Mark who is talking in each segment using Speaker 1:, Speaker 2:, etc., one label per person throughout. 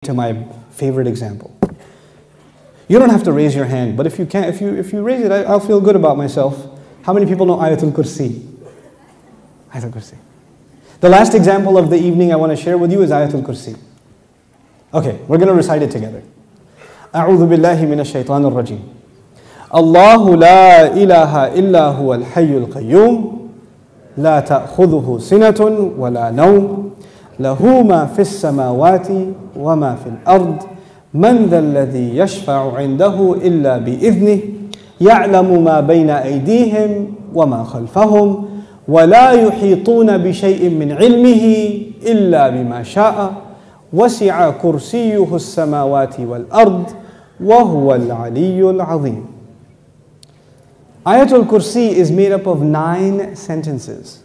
Speaker 1: to my favorite example. You don't have to raise your hand, but if you can, if you raise it, I'll feel good about myself. How many people know Ayetel Kürsi? Ayetel Kürsi. The last example of the evening I want to share with you is Ayetel Kürsi. Okay, we're going to recite it together. أعوذ بالله من الشيطان الرجيم. الله لا إله إلا هو الحي القيوم لا تأخذه سنة ولا نوم له ما في السماوات وما في الأرض من ذا الذي يشفع عنده إلا بإذنه يعلم ما بين أيديهم وما خلفهم ولا يحيطون بشيء من علمه إلا بما شاء وسع كرسيه السماوات والأرض وهو العلي العظيم. Ayetel Kürsi is made up of 9 sentences.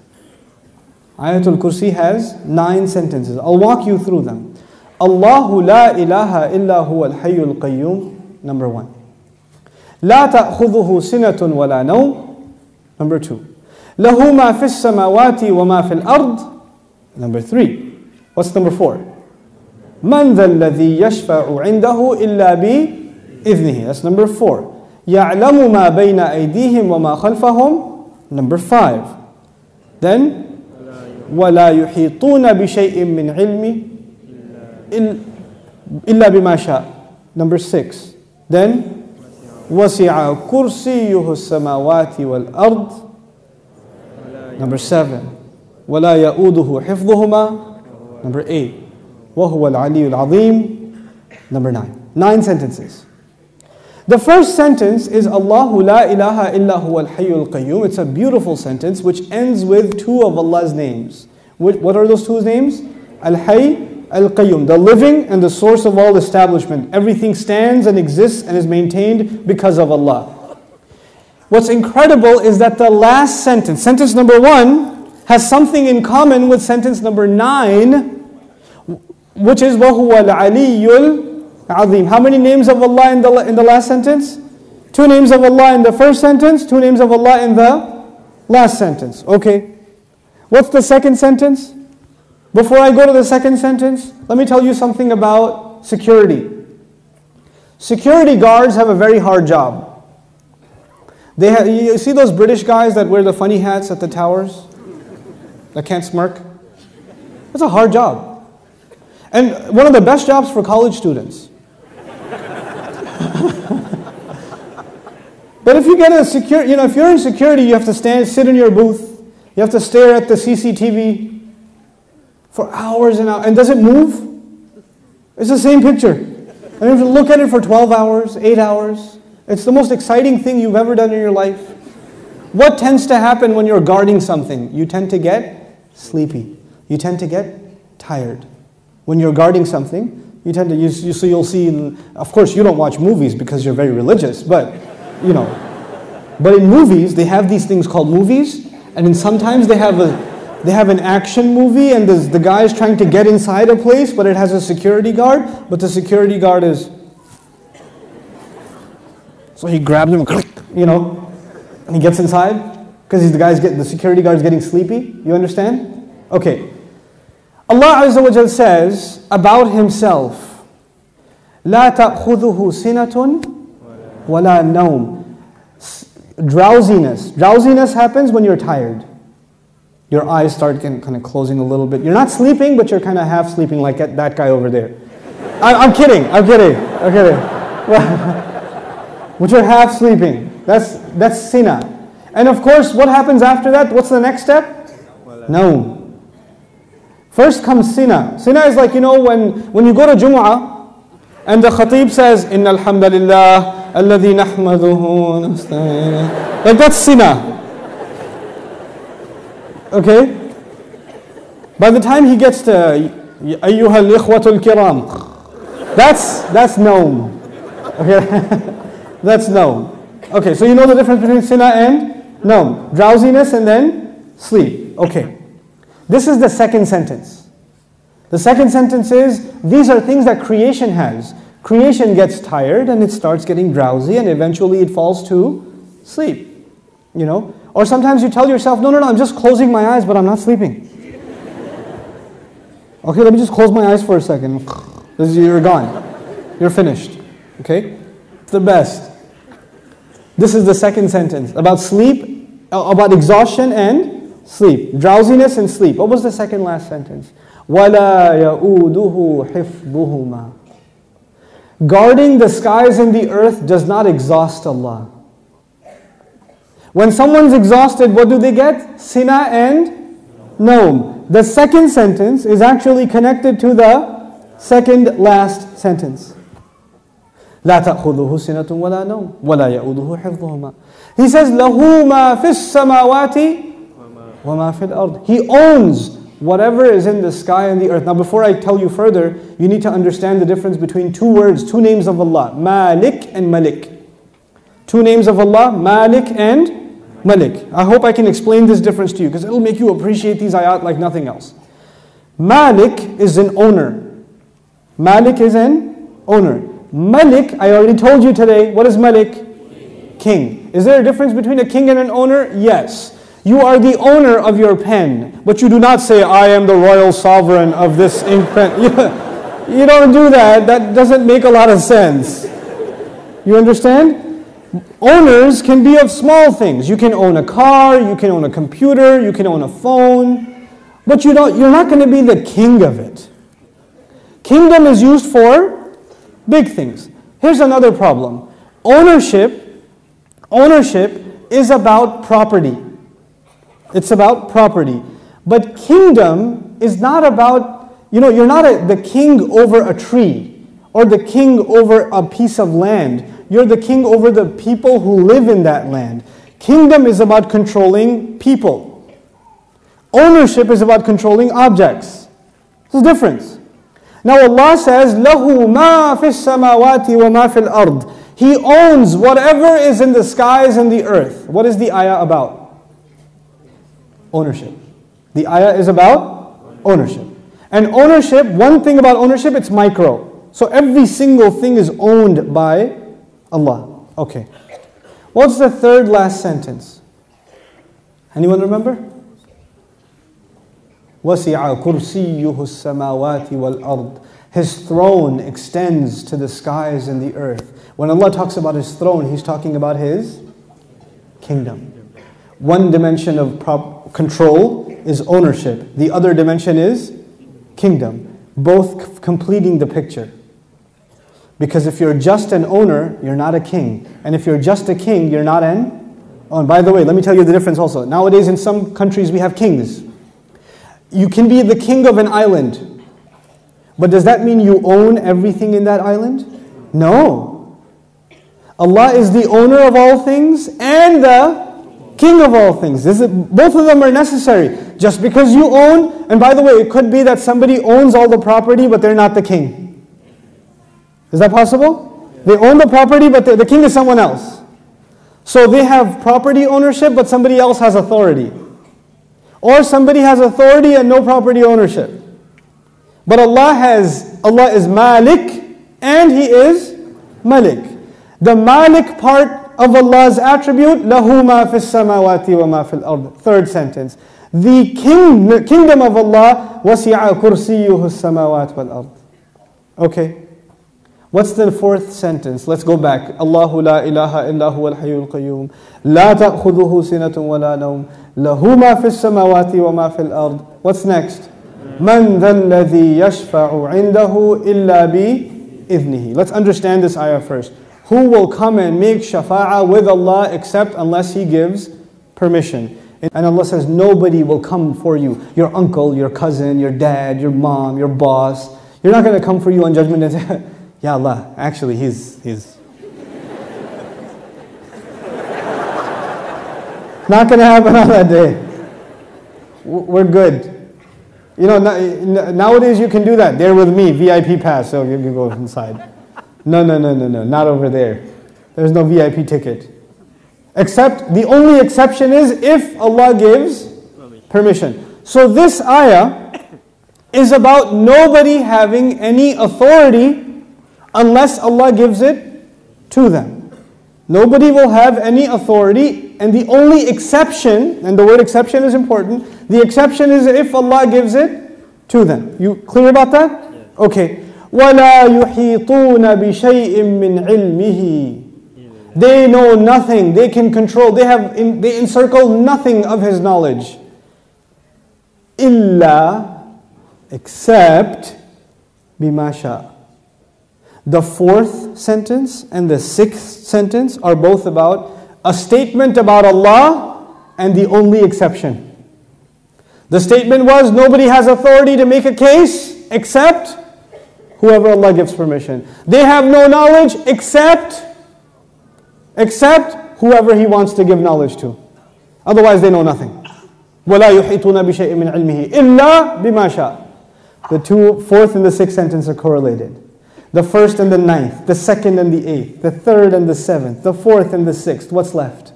Speaker 1: Ayetel Kürsi has 9 sentences. I'll walk you through them. Allahu la ilaha illa huwa al-hayyul qayyum, number 1. La ta'khudhuhu sinatun wa la nawm, number 2. Lahu ma fis samawati wa ma fil ard, number 3. What's number 4? Man dha alladhi yashfa'u 'indahu illa bi idhnihi, that's number 4. يَعْلَمُ مَا بَيْنَ أَيْدِيهِمْ وَمَا خَلْفَهُمْ, number 5. Then وَلَا يُحِيطُونَ بِشَيْءٍ مِّنْ عِلْمِهِ إِلَّا بِمَا شَاءَ, number 6. Then وَسِعَ كُرْسِيُّهُ السَّمَاوَاتِ وَالْأَرْضِ, number 7. وَلَا يَؤُودُهُ حِفْظُهُمَا, number 8. وَهُوَ الْعَلِيُّ الْعَظِيمُ, number 9. 9 sentences. The first sentence is Allahu la ilaha illa huwa al-hayyul qayyum. It's a beautiful sentence which ends with 2 of Allah's names. What are those 2 names? Al-Hayy, Al-Qayyum, the living and the source of all establishment. Everything stands and exists and is maintained because of Allah. What's incredible is that the last sentence, sentence number 1, has something in common with sentence number 9, which is وَهُوَ الْعَلِيُّ Azim. How many names of Allah in the last sentence? 2 names of Allah in the first sentence, 2 names of Allah in the last sentence. Okay. What's the second sentence? Before I go to the second sentence, let me tell you something about security. Security guards have a very hard job. You see those British guys that wear the funny hats at the towers? That can't smirk? That's a hard job. And one of the best jobs for college students. But if you get a if you're in security, you have to sit in your booth. You have to stare at the CCTV for hours and hours. And does it move? It's the same picture. And you have to look at it for 12 hours, 8 hours. It's the most exciting thing you've ever done in your life. What tends to happen when you're guarding something? You tend to get sleepy. You tend to get tired. When you're guarding something, you tend to, you'll see, of course you don't watch movies because you're very religious, but but in movies, they have these things called movies, and then sometimes they have an action movie, and the guy is trying to get inside a place, but it has a security guard, but the security guard is, so he grabs him, and he gets inside, because the security guard is getting sleepy, you understand? Okay. Allah Azza wa Jal says about Himself, لا تأخذه سنة ولا نوم. Drowsiness. Drowsiness happens when you're tired. Your eyes start kind of closing a little bit. You're not sleeping, but you're kind of half sleeping like that guy over there. I'm kidding. But you're half sleeping. That's sina. And of course, what happens after that? What's the next step? No. First comes sina. Sina is like, when you go to Jumu'ah, and the khatib says, Inna alhamdulillah, alladhi nahmaduhu, nasta'in. Like that's sina. Okay? By the time he gets to Ayyuhal ikhwatul kiram, that's naum. Okay? That's naum. Okay, so you know the difference between sina and naum. Drowsiness and then sleep. Okay. This is the second sentence. The second sentence is, these are things that creation has. Creation gets tired and it starts getting drowsy and eventually it falls to sleep. Or sometimes you tell yourself, no, I'm just closing my eyes, but I'm not sleeping. Okay, let me just close my eyes for a second. You're gone. You're finished. Okay? It's the best. This is the second sentence about sleep, about exhaustion and sleep. Drowsiness and sleep. What was the second last sentence? وَلَا يَؤُودُهُ حِفْظُهُمَا. Guarding the skies and the earth does not exhaust Allah. When someone's exhausted, what do they get? Sina and Naum. The second sentence is actually connected to the second last sentence. لا تأخذه سنة ولا نوم ولا يؤوده حفظهما. He says له ما في السماوات وما في الأرض. He owns whatever is in the sky and the earth. Now before I tell you further, you need to understand the difference between two words, two names of Allah, Malik and Malik. Two names of Allah, Malik and Malik. I hope I can explain this difference to you because it'll make you appreciate these ayat like nothing else. Malik is an owner. Malik is an owner. Malik, I already told you today, what is Malik? King. Is there a difference between a king and an owner? Yes. You are the owner of your pen, but you do not say, I am the royal sovereign of this ink pen. You don't do that. That doesn't make a lot of sense. You understand? Owners can be of small things. You can own a car, you can own a computer, you can own a phone, but you're not going to be the king of it. Kingdom is used for big things. Here's another problem. Ownership is about property. It's about property. But kingdom is not about, you're not the king over a tree or the king over a piece of land. You're the king over the people who live in that land. Kingdom is about controlling people. Ownership is about controlling objects. There's a difference. Now Allah says, لَهُ مَا فِي السَّمَاوَاتِ وَمَا فِي الْأَرْضِ. He owns whatever is in the skies and the earth. What is the ayah about? Ownership. The ayah is about ownership. And ownership, one thing about ownership, it's micro. So every single thing is owned by Allah. Okay. What's the third last sentence? Anyone remember? وَسِعَ كُرْسِيُّهُ السَّمَاوَاتِ وَالْأَرْضِ. His throne extends to the skies and the earth. When Allah talks about His throne, He's talking about His kingdom. One dimension of control is ownership. The other dimension is kingdom. Both completing the picture. Because if you're just an owner, you're not a king. And if you're just a king, you're not an owner. By the way, let me tell you the difference also. Nowadays in some countries we have kings. You can be the king of an island. But does that mean you own everything in that island? No. Allah is the owner of all things and the king of all things. Both of them are necessary. Just because you own, and by the way, it could be that somebody owns all the property but they're not the king. Is that possible? They own the property but the king is someone else. So they have property ownership but somebody else has authority. Or somebody has authority and no property ownership. But Allah is Malik and He is Malik. The Malik part of Allah's attribute, لَهُ مَا فِي السَّمَاوَاتِ وَمَا فِي الْأَرْضِ. Third sentence. The kingdom of Allah, وَسِعَ كُرْسِيُّهُ السَّمَاوَاتِ وَالْأَرْضِ. Okay. What's the fourth sentence? Let's go back. Allahu la ilaha illa huwa al-hayyul qayyum. La ta'khudhuhu sinatun wa la nawm. Lahu ma fi as-samawati wa ma fi al-ard. What's next? Man dhal ladhi yashfa'u 'indahu illa bi idhnihi. Let's understand this ayah first. Who will come and make shafa'ah with Allah except unless He gives permission? And Allah says nobody will come for you. Your uncle, your cousin, your dad, your mom, your boss. You're not going to come for you on Judgment Day and say, Ya Allah, actually he's not going to happen on that day. We're good. Nowadays you can do that. They're with me, VIP pass, so you can go inside. No, not over there. There's no VIP ticket. Except, the only exception is if Allah gives permission. So this ayah is about nobody having any authority unless Allah gives it to them. Nobody will have any authority, and the only exception, and the word exception is important, the exception is if Allah gives it to them. You clear about that? Okay. وَلَا يُحِيطُونَ بِشَيْءٍ مِّنْ عِلْمِهِ. They know nothing, they can control, they encircle nothing of His knowledge. إِلَّا, except بِمَا شَاءَ. The fourth sentence and the sixth sentence are both about a statement about Allah and the only exception. The statement was, nobody has authority to make a case except whoever Allah gives permission. They have no knowledge except whoever He wants to give knowledge to. Otherwise they know nothing. وَلَا يُحِيطُونَ بِشَيْءٍ مِّنْ عِلْمِهِ إِلَّا بِمَا شَاءَ. The fourth and the sixth sentence are correlated. The first and the ninth, the second and the eighth, the third and the seventh, the fourth and the sixth. What's left?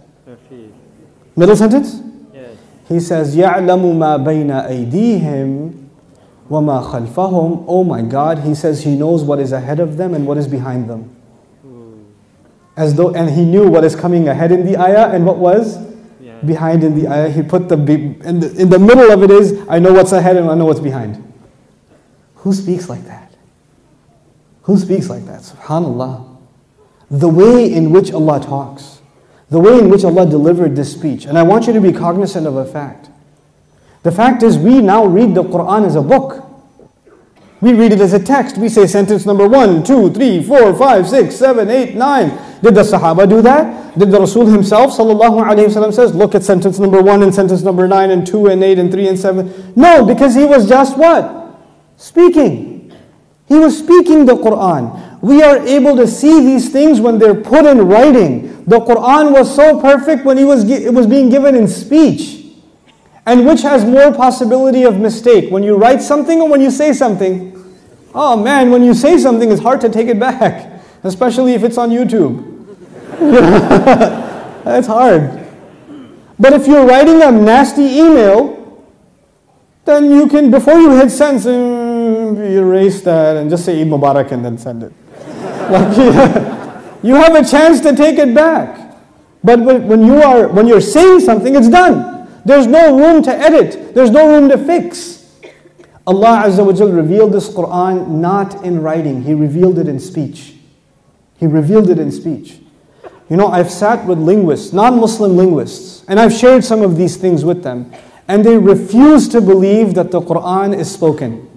Speaker 1: Middle sentence?
Speaker 2: Yes.
Speaker 1: He says, يَعْلَمُ مَا بَيْنَ أَيْدِيهِمْ وَمَا خَلْفَهُمْ. Oh my God, He says He knows what is ahead of them and what is behind them. And He knew what is coming ahead in the ayah and what was behind in the ayah. He put in the middle of it is, I know what's ahead and I know what's behind. Who speaks like that? Who speaks like that? SubhanAllah. The way in which Allah talks, the way in which Allah delivered this speech. And I want you to be cognizant of a fact. The fact is, we now read the Quran as a book. We read it as a text. We say sentence number 1, 2, 3, 4, 5, 6, 7, 8, 9. Did the Sahaba do that? Did the Rasul himself, sallallahu alayhi wasallam, says, look at sentence number 1 and sentence number 9 and 2 and 8 and 3 and 7? No, because he was just what? Speaking. He was speaking the Quran. We are able to see these things when they're put in writing. The Quran was so perfect when it was being given in speech. And which has more possibility of mistake? When you write something or when you say something? Oh man, when you say something, it's hard to take it back. Especially if it's on YouTube. That's hard. But if you're writing a nasty email, then you can, before you hit send, erase that and just say Eid Mubarak and then send it. You have a chance to take it back. But when you're saying something, it's done. There's no room to edit. There's no room to fix. Allah Azza wa Jal revealed this Quran not in writing. He revealed it in speech. He revealed it in speech. You know, I've sat with linguists, non-Muslim linguists, and I've shared some of these things with them. And they refuse to believe that the Quran is spoken.